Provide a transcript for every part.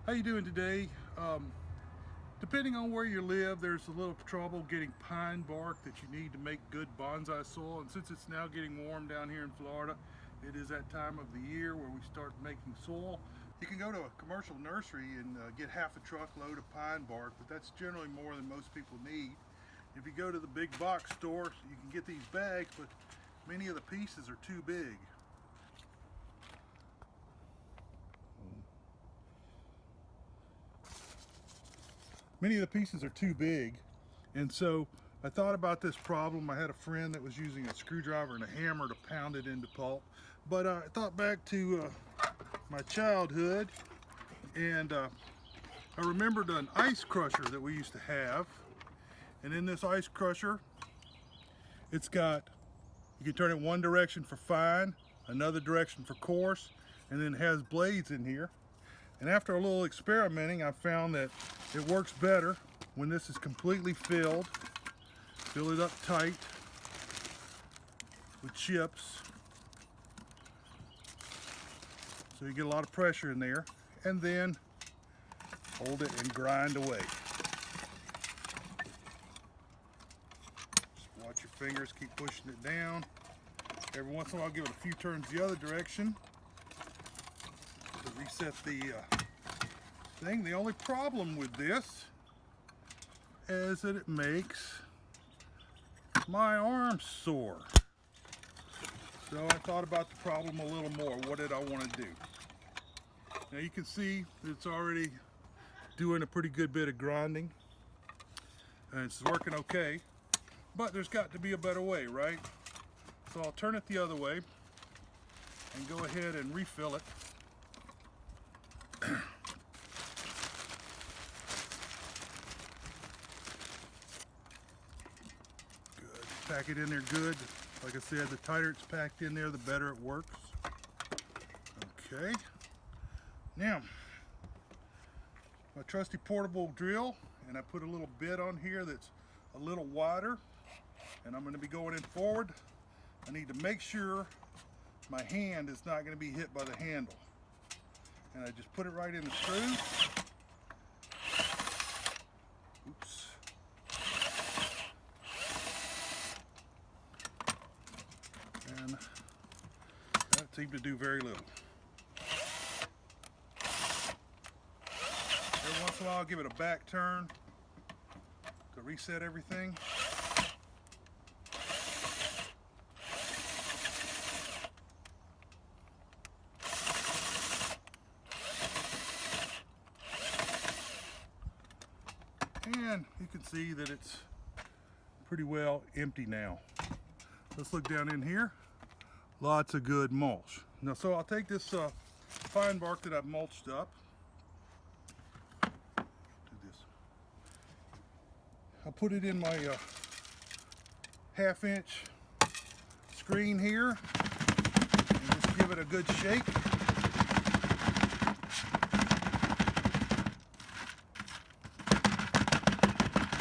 How you doing today? Depending on where you live, there's a little trouble getting pine bark that you need to make good bonsai soil. And since it's now getting warm down here in Florida, it is that time of the year where we start making soil. You can go to a commercial nursery and get half a truckload of pine bark, but that's generally more than most people need. If you go to the big box store, you can get these bags, but many of the pieces are too big. Many of the pieces are too big, and so I thought about this problem. I had a friend that was using a screwdriver and a hammer to pound it into pulp, but I thought back to my childhood, and I remembered an ice crusher that we used to have. And in this ice crusher, it's got, you can turn it one direction for fine, another direction for coarse, and then it has blades in here. And after a little experimenting, I found that it works better when this is completely filled. Fill it up tight with chips, so you get a lot of pressure in there, and then hold it and grind away. Just watch your fingers, keep pushing it down. Every once in a while, give it a few turns the other direction to reset the thing. The only problem with this is that it makes my arms sore. So I thought about the problem a little more. What did I want to do? Now you can see that it's already doing a pretty good bit of grinding, and it's working okay, but there's got to be a better way, right? So I'll turn it the other way and go ahead and refill it. Good. Pack it in there good. Like I said, the tighter it's packed in there, the better it works. Okay. Now, my trusty portable drill, and I put a little bit on here that's a little wider, and I'm going to be going in forward. I need to make sure my hand is not going to be hit by the handle. And I just put it right in the screw. Oops. And that seemed to do very little. Every once in a while I'll give it a back turn to reset everything. And you can see that it's pretty well empty now. Let's look down in here. Lots of good mulch. Now, so I'll take this pine bark that I've mulched up. Do this. I'll put it in my half-inch screen here and just give it a good shake.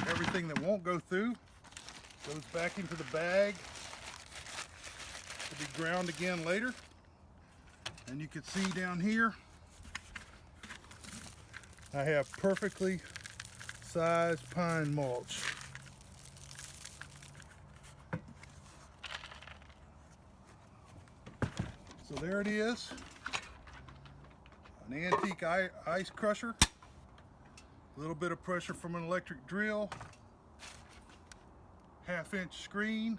Everything that won't go through goes back into the bag to be ground again later. And you can see down here, I have perfectly sized pine mulch. So there it is, an antique ice crusher, a little bit of pressure from an electric drill, half-inch screen,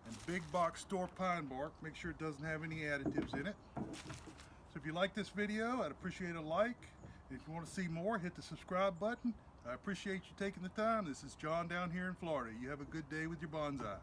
and big box store pine bark. Make sure it doesn't have any additives in it. So if you like this video, I'd appreciate a like. If you want to see more, hit the subscribe button. I appreciate you taking the time. This is John down here in Florida. You have a good day with your bonsai.